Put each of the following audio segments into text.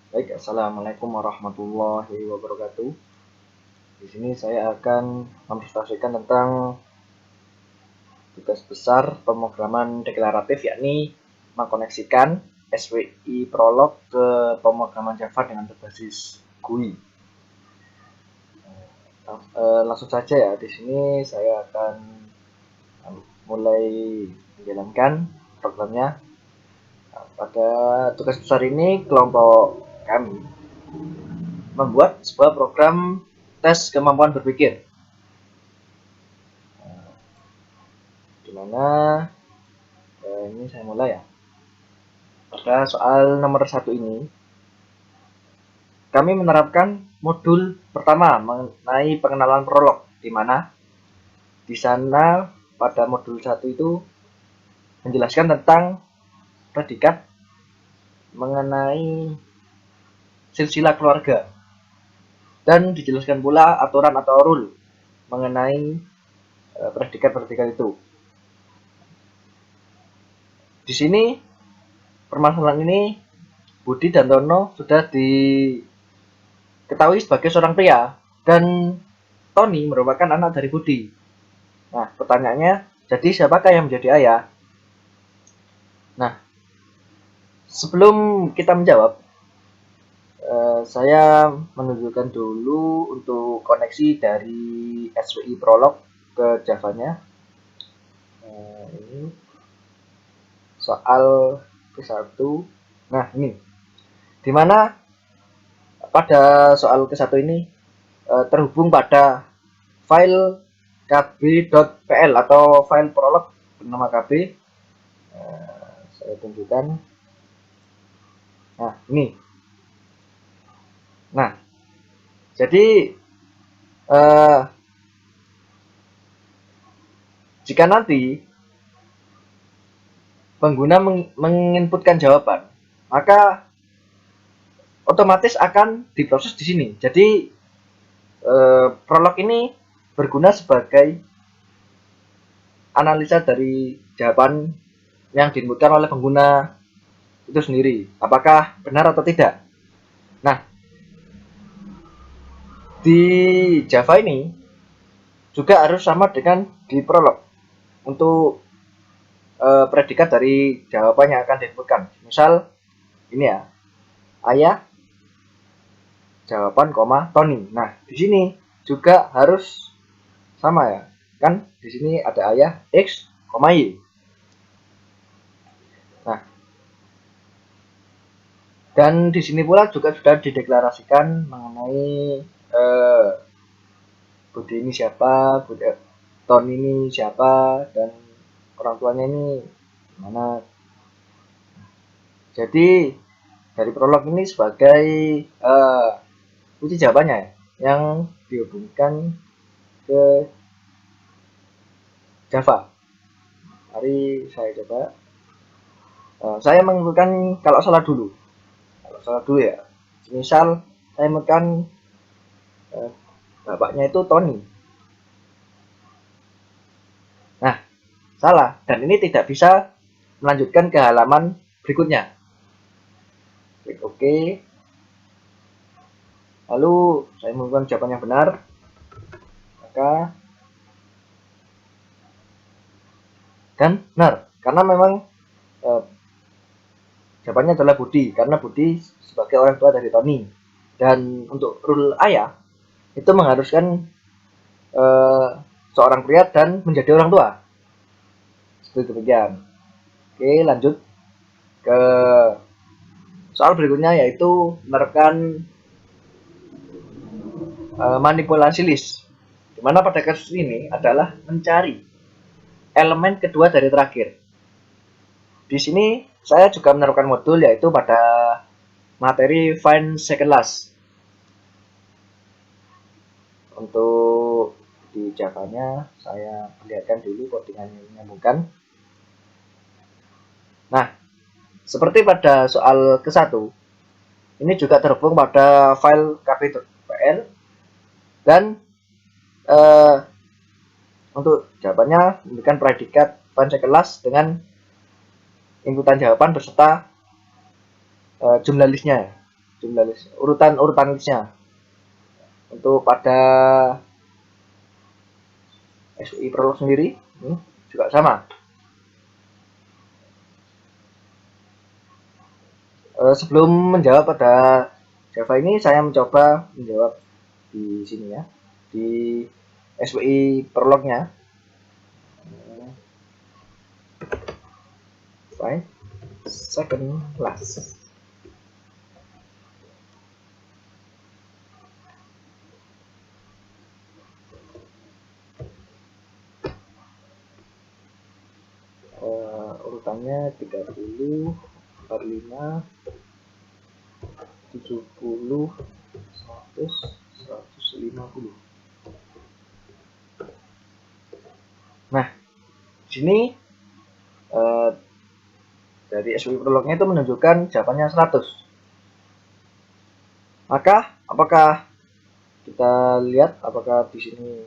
Baik, assalamualaikum warahmatullahi wabarakatuh. Di sini saya akan mempresentasikan tentang tugas besar pemrograman deklaratif, yakni mengkoneksikan SWI Prolog ke pemrograman Java dengan berbasis GUI. Langsung saja ya, di sini saya akan mulai menjalankan programnya. Pada tugas besar ini, kelompok kami membuat sebuah program tes kemampuan berpikir, di mana ini saya mulai ya. Pada soal nomor 1 ini, kami menerapkan modul pertama mengenai pengenalan prolog, di mana di sana pada modul 1 itu menjelaskan tentang predikat mengenai silsilah keluarga, dan dijelaskan pula aturan atau rule mengenai predikat-predikat itu. Di sini permasalahan ini Budi dan Tono sudah diketahui sebagai seorang pria, dan Tony merupakan anak dari Budi. Nah, pertanyaannya, jadi siapakah yang menjadi ayah? Nah, sebelum kita menjawab, saya menunjukkan dulu untuk koneksi dari SWI Prolog ke Java-nya. Ini soal ke-1. Nah, ini di mana pada soal ke-1 ini terhubung pada file kb.pl atau file prolog bernama kb. Saya tunjukkan. Nah, ini. Nah, jadi jika nanti pengguna menginputkan jawaban, maka otomatis akan diproses di sini. Jadi prolog ini berguna sebagai analisa dari jawaban yang diinputkan oleh pengguna itu sendiri, apakah benar atau tidak. Nah, di Java ini juga harus sama dengan di prolog untuk predikat dari jawaban yang akan diinputkan. Misal ini ya, ayah jawaban koma Tony. Nah, di sini juga harus sama ya. Kan di sini ada ayah X, Y. Nah, dan di sini pula juga sudah dideklarasikan mengenai Budi ini siapa, Tony ini siapa, dan orang tuanya ini mana. Jadi dari prolog ini sebagai kunci jawabannya ya, yang dihubungkan ke Java. Mari saya coba. Saya menentukan kalau salah dulu. Kalau salah dulu ya. Misal saya menekan bapaknya itu Tony. Nah, salah. Dan ini tidak bisa melanjutkan ke halaman berikutnya. Klik OK. Lalu saya menemukan jawaban yang benar. Maka dan benar. Karena memang jawabannya adalah Budi. Karena Budi sebagai orang tua dari Tony. Dan untuk rule ayah itu mengharuskan seorang pria dan menjadi orang tua. Seperti demikian. Oke, lanjut ke soal berikutnya, yaitu menerapkan manipulasi list. Dimana pada kasus ini adalah mencari elemen kedua dari terakhir. Di sini saya juga menerapkan modul, yaitu pada materi find second last. Untuk di Java-nya saya perlihatkan dulu codingannya menyambungkan. Nah, seperti pada soal ke-1, ini juga terhubung pada file kb.pl, dan untuk jawabannya memberikan predikat find second last dengan inputan jawaban beserta jumlah listnya. jumlah list, urutan listnya. Untuk pada SUI Prolog sendiri juga sama. Sebelum menjawab pada Java ini, saya mencoba menjawab di sini ya, di SUI Prolognya. Find second last. Urutannya 30, 45, 70, 100, 150. Nah, di sini dari SUI Prolognya itu menunjukkan jawabannya 100. Maka apakah kita lihat apakah di sini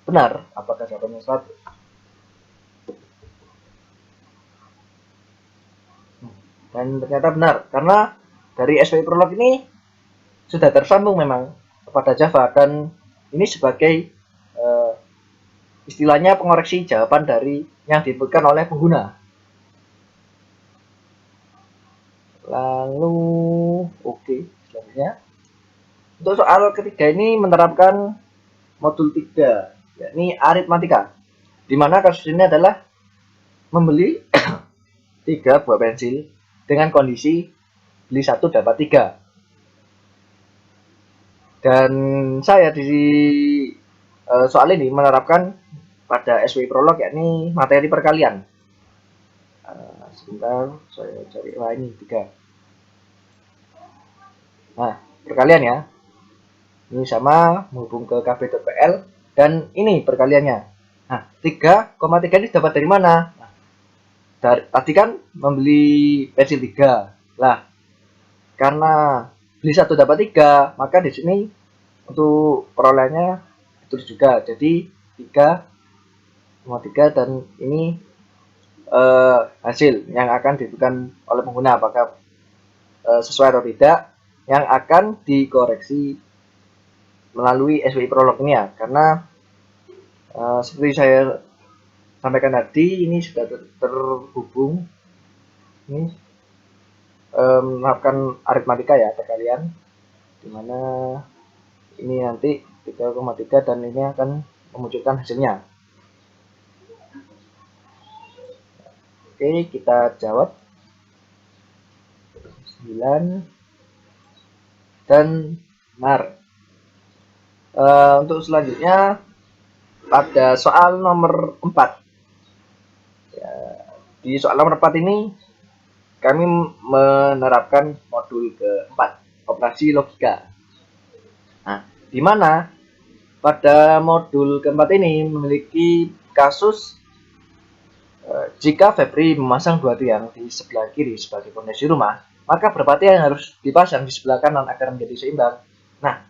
benar apakah jawabannya 100? Dan ternyata benar karena dari SUI Prolog ini sudah tersambung memang kepada Java dan ini sebagai istilahnya pengoreksi jawaban dari yang diinputkan oleh pengguna. Lalu selanjutnya untuk soal ketiga ini menerapkan modul 3 yakni aritmatika, di mana kasus ini adalah membeli 3 buah pensil dengan kondisi beli 1 dapat 3. Dan saya di soal ini menerapkan pada SUI Prolog yakni materi perkalian. Sebentar saya cari ini 3. Nah, perkalian ya. Ini sama menghubung ke kb.pl dan ini perkaliannya. Nah, 3,3 ini dapat dari mana? Nah, tadi kan membeli pensil 3. Lah, karena beli 1 dapat 3, maka di sini untuk perolehannya betul juga. Jadi 3,3 dan ini hasil yang akan ditentukan oleh pengguna apakah sesuai atau tidak, yang akan dikoreksi melalui SUI Prolog ini ya, karena seperti saya sampaikan tadi ini sudah terhubung ini menerapkan aritmatika ya perkalian, dimana ini nanti 3,3 dan ini akan memunculkan hasilnya. Oke, kita jawab 9 dan benar. Untuk selanjutnya pada soal nomor 4 ya, di soal nomor 4 ini kami menerapkan modul keempat, operasi logika. Nah, di mana pada modul keempat ini memiliki kasus jika Febri memasang 2 tiang di sebelah kiri sebagai fondasi rumah, maka berapa tiang harus dipasang di sebelah kanan agar menjadi seimbang. Nah,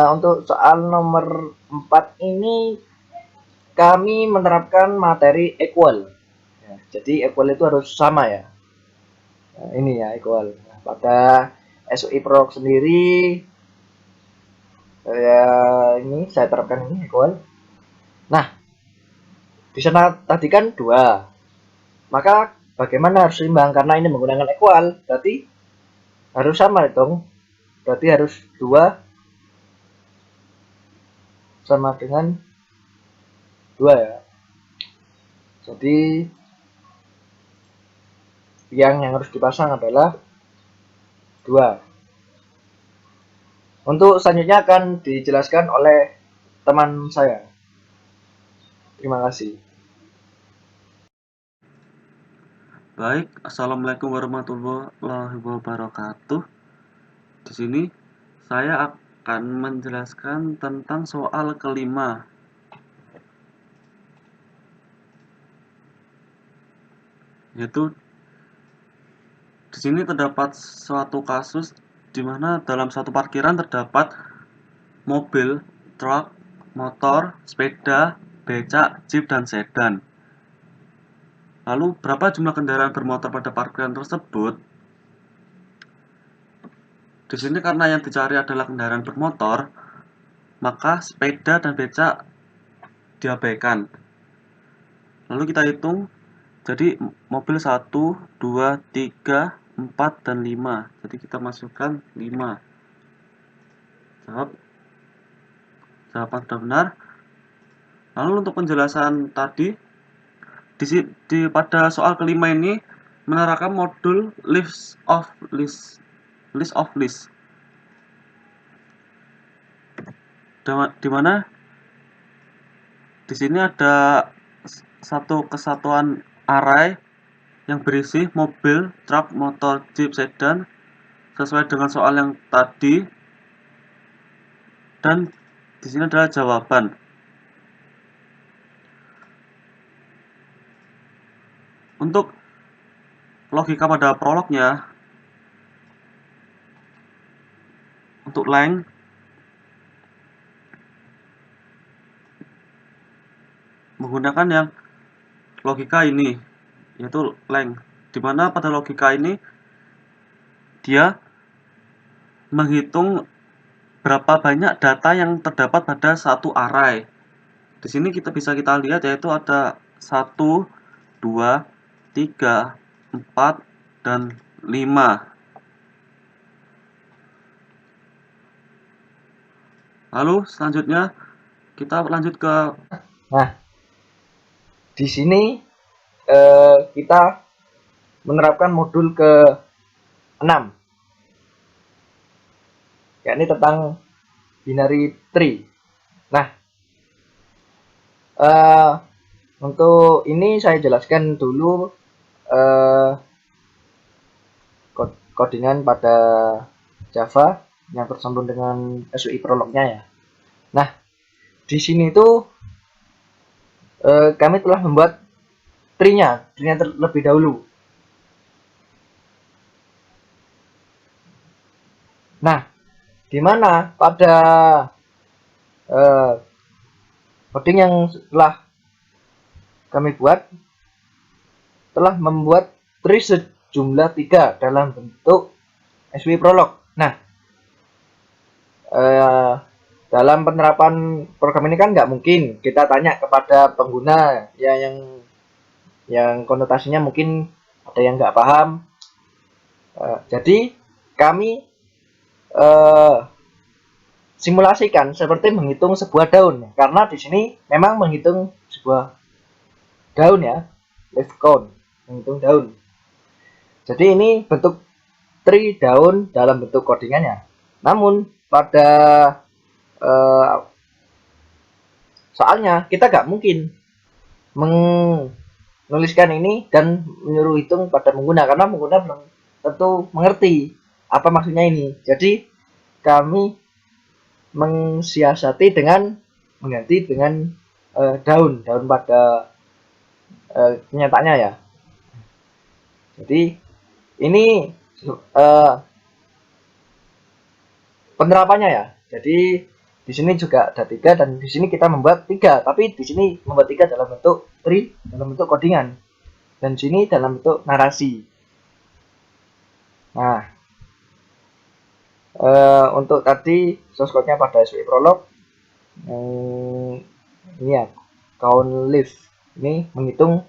untuk soal nomor 4 ini kami menerapkan materi equal. Ya, jadi equal itu harus sama ya. Nah, ini ya equal. Nah, pada SUI Prolog sendiri ini saya terapkan ini equal. Nah, di sana tadi kan 2. Maka bagaimana harus seimbang? Karena ini menggunakan equal, berarti harus sama dong. Berarti harus 2 sama dengan 2 ya. Jadi yang harus dipasang adalah 2. Untuk selanjutnya akan dijelaskan oleh teman saya. Terima kasih. Baik, assalamualaikum warahmatullahi wabarakatuh. Di sini saya akan menjelaskan tentang soal kelima, yaitu di sini terdapat suatu kasus di mana dalam satu parkiran terdapat mobil, truk, motor, sepeda, becak, jeep, dan sedan. Lalu berapa jumlah kendaraan bermotor pada parkiran tersebut? Di sini karena yang dicari adalah kendaraan bermotor, maka sepeda dan becak diabaikan. Lalu kita hitung, jadi mobil 1, 2, 3, 4, dan 5. Jadi kita masukkan 5. Jawaban sudah benar. Lalu untuk penjelasan tadi, pada soal kelima ini menerapkan modul list of list, di mana di sini ada satu kesatuan array yang berisi mobil, truk, motor, jeep, sedan sesuai dengan soal yang tadi, dan di sini adalah jawaban. Untuk logika pada prolognya, untuk length menggunakan yang logika ini, yaitu length, dimana pada logika ini dia menghitung berapa banyak data yang terdapat pada satu array. Di sini bisa kita lihat yaitu ada 1, 2, 3, 4, dan 5. Lalu selanjutnya kita lanjut ke Nah, di sini kita menerapkan modul ke-6, yakni tentang binary tree. Nah, untuk ini saya jelaskan dulu codingan pada Java yang tersambung dengan SWI prolognya ya. Nah, di sini tuh kami telah membuat tree-nya terlebih dahulu. Nah, di mana pada coding yang telah kami buat telah membuat tree sejumlah 3 dalam bentuk SWI prolog. Nah, dalam penerapan program ini kan nggak mungkin kita tanya kepada pengguna ya yang konotasinya mungkin ada yang nggak paham. Jadi kami simulasikan seperti menghitung sebuah daun, karena di sini memang menghitung sebuah daun ya, leaf count, menghitung daun. Jadi ini bentuk tree daun dalam bentuk codingannya. Namun pada soalnya kita nggak mungkin menuliskan ini dan menyuruh hitung pada pengguna, karena pengguna belum tentu mengerti apa maksudnya ini. Jadi kami mensiasati dengan mengganti dengan daun pada kenyataannya ya. Jadi ini penerapannya ya. Jadi di sini juga ada 3 dan di sini kita membuat 3, tapi di sini membuat 3 dalam bentuk tree, dalam bentuk codingan, dan di sini dalam bentuk narasi. Nah, untuk tadi source code-nya pada SWI prolog, ini ya, count leaf ini menghitung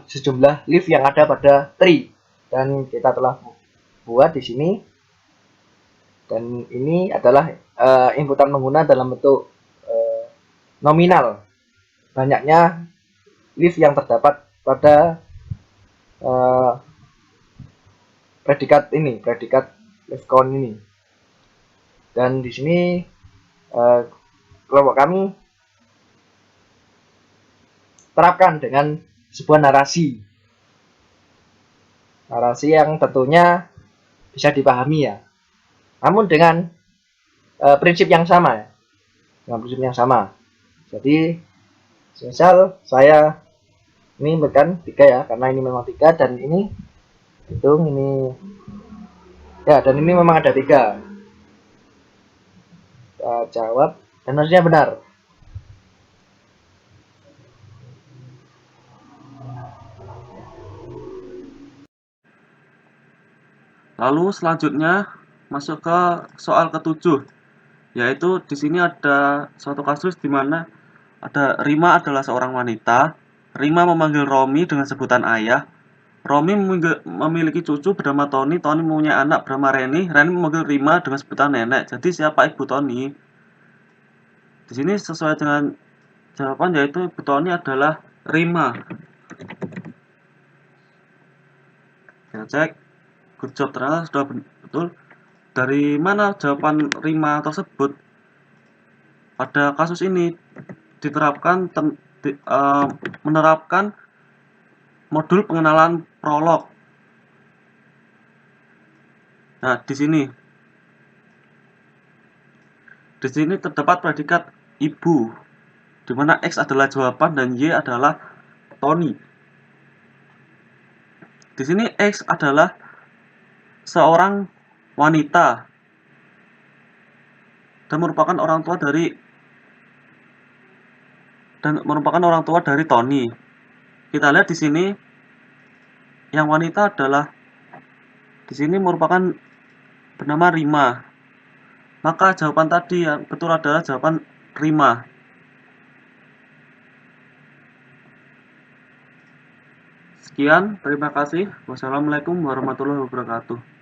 sejumlah leaf yang ada pada tree, dan kita telah buat di sini. Dan ini adalah inputan pengguna dalam bentuk nominal banyaknya leaf yang terdapat pada predikat leaf count ini. Dan di sini kelompok kami terapkan dengan sebuah narasi yang tentunya bisa dipahami ya, namun dengan prinsip yang sama ya, Jadi misal saya ini bukan 3 ya, karena ini memang 3 dan ini hitung ini ya, dan ini memang ada 3. Kita jawab dan harusnya benar. Lalu selanjutnya masuk ke soal ketujuh, yaitu di sini ada suatu kasus di mana ada Rima adalah seorang wanita. Rima memanggil Romi dengan sebutan ayah. Romi memiliki cucu bernama Tony. Tony mempunyai anak bernama Reni. Reni memanggil Rima dengan sebutan nenek. Jadi siapa ibu Tony? Di sini sesuai dengan jawaban, yaitu ibu Tony adalah Rima. Kita cek. Good job, ternyata sudah betul. Dari mana jawaban Rima tersebut? Pada kasus ini diterapkan menerapkan modul pengenalan prolog. Nah, di sini terdapat predikat ibu, di mana X adalah jawaban dan Y adalah Tony. Di sini X adalah seorang wanita dan merupakan orang tua dari Tony. Kita lihat di sini yang wanita adalah di sini merupakan bernama Rima. Maka jawaban tadi yang betul adalah jawaban Rima. Sekian, terima kasih. Wassalamualaikum warahmatullahi wabarakatuh.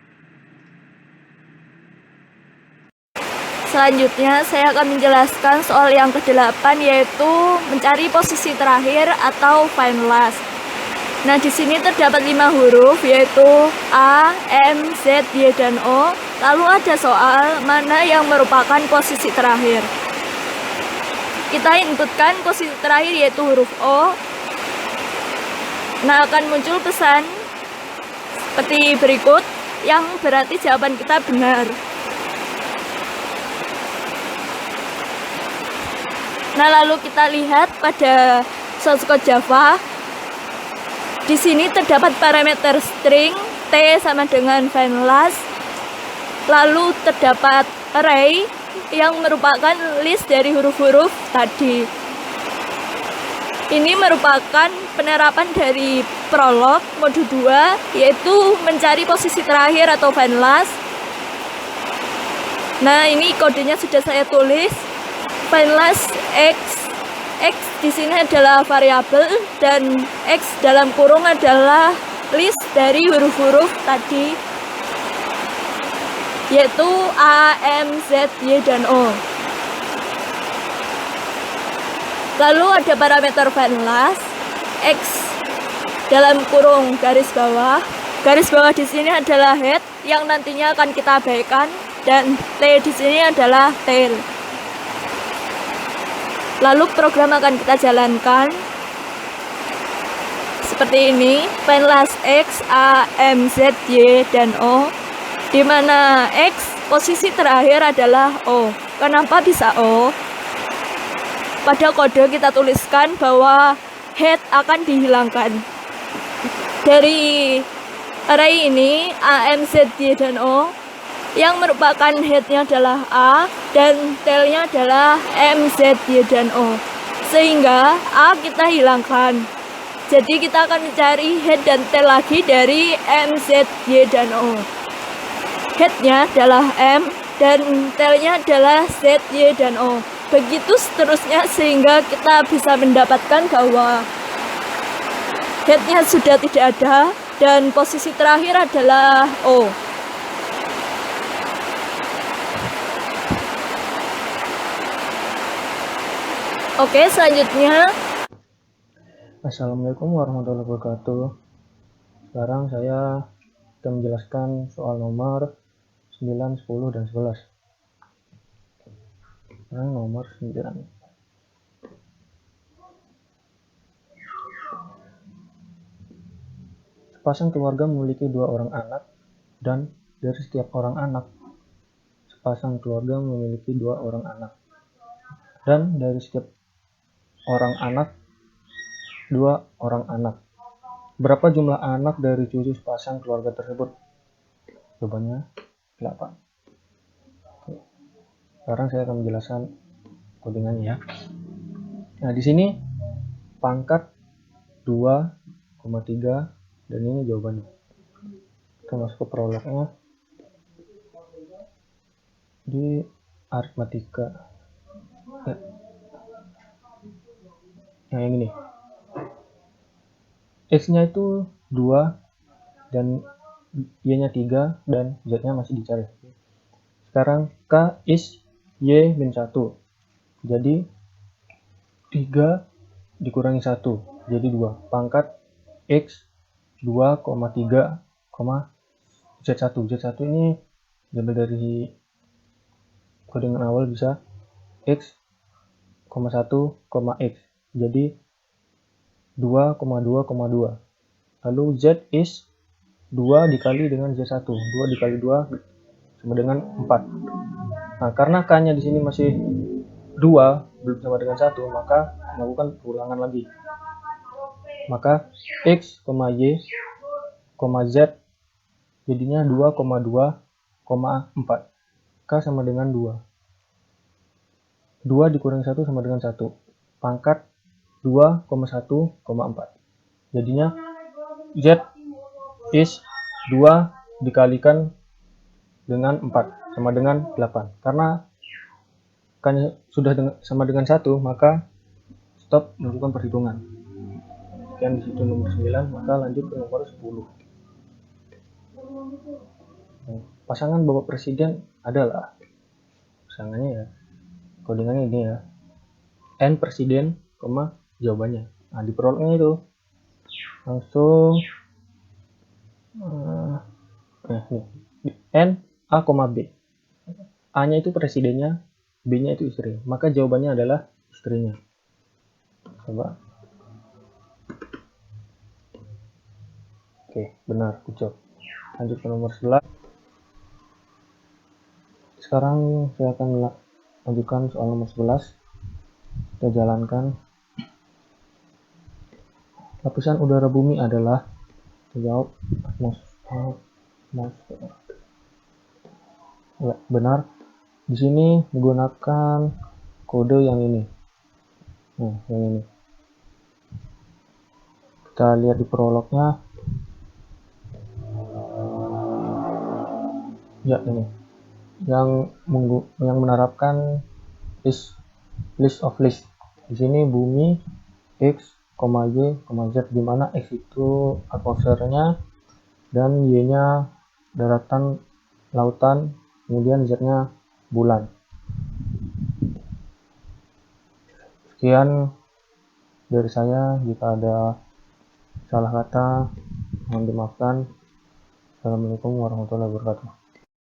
Selanjutnya saya akan menjelaskan soal yang ke-8, yaitu mencari posisi terakhir atau find last. Nah, di sini terdapat 5 huruf, yaitu A, M, Z, Y, dan O. Lalu ada soal mana yang merupakan posisi terakhir. Kita inputkan posisi terakhir, yaitu huruf O. Nah, akan muncul pesan seperti berikut, yang berarti jawaban kita benar. Nah, lalu kita lihat pada source code Java. Di sini terdapat parameter string T sama dengan find last. Lalu terdapat array yang merupakan list dari huruf-huruf tadi. Ini merupakan penerapan dari prolog mode 2, yaitu mencari posisi terakhir atau find last. Nah, ini kodenya sudah saya tulis. Find last X di sini adalah variabel dan X dalam kurung adalah list dari huruf-huruf tadi, yaitu A, M, Z, Y, dan O. Lalu ada parameter find last X dalam kurung garis bawah. Garis bawah di sini adalah head yang nantinya akan kita abaikan, dan T di sini adalah tail. Lalu program akan kita jalankan seperti ini. Find last X, A, M, Z, Y, dan O, di mana X posisi terakhir adalah O. Kenapa bisa O? Pada kode kita tuliskan bahwa head akan dihilangkan. Dari array ini A, M, Z, Y, dan O, yang merupakan headnya adalah A dan tailnya adalah M, Z, Y, dan O, sehingga A kita hilangkan. Jadi kita akan mencari head dan tail lagi dari M, Z, Y, dan O. Headnya adalah M dan tailnya adalah Z, Y, dan O. Begitu seterusnya sehingga kita bisa mendapatkan bahwa headnya sudah tidak ada dan posisi terakhir adalah O. Oke, selanjutnya. Assalamualaikum warahmatullahi wabarakatuh. Sekarang saya akan menjelaskan soal nomor 9, 10, dan 11. Sekarang nomor 9. Sepasang keluarga memiliki 2 orang anak, dan dari setiap orang anak, sepasang keluarga memiliki 2 orang anak, dan dari setiap orang anak 2 orang anak. Berapa jumlah anak dari cucu sepasang keluarga tersebut? Jawabannya 8. Oke. Sekarang saya akan menjelaskan codingannya ya. Nah, di sini pangkat 2,3 dan ini jawabannya. Kita masuk ke prolognya. di aritmatika. Nah, yang ini. X-nya itu 2 dan Y-nya 3 dan Z-nya masih dicari. Sekarang K is Y min 1. Jadi 3 dikurangi 1 jadi 2. Pangkat X 2,3, Z1. Z1 ini diambil dari kodingan awal bisa X, 1, X. Jadi 2,2,2. Lalu Z is 2 dikali dengan Z1. 2 dikali 2 sama dengan 4. Nah, karena K-nya di sini masih 2, belum sama dengan 1, maka melakukan ulangan lagi. Maka X, Y, Z jadinya 2,2,4. K sama dengan 2. 2 dikurangi 1 sama dengan 1. Pangkat 2,1,4. Jadinya Z is 2 dikalikan dengan 4 sama dengan 8. Karena K-nya sudah sama dengan 1, maka stop melakukan perhitungan. Sekian di situ nomor 9, maka lanjut ke nomor 10. Pasangan Bapak Presiden adalah, pasangannya ya, kodingannya ini ya, N presiden, jawabannya. Nah, di prolognya itu langsung N A, B. A-nya itu presidennya, B-nya itu istri. Maka jawabannya adalah istrinya. Coba. Oke, benar, good job. Lanjut ke nomor 11. Sekarang saya akan lanjutkan soal nomor 11. Kita jalankan. Lapisan udara bumi adalah, jawab, atmosfer. Ya, benar. Di sini menggunakan kode yang ini. Nah, yang ini. Kita lihat di prolognya. Ya, ini. Yang menerapkan list of list. Di sini bumi X, Y, Z, di mana X itu atmosfernya dan Y-nya daratan lautan, kemudian Z-nya bulan. Sekian dari saya, jika ada salah kata mohon dimaafkan. Assalamualaikum warahmatullahi wabarakatuh.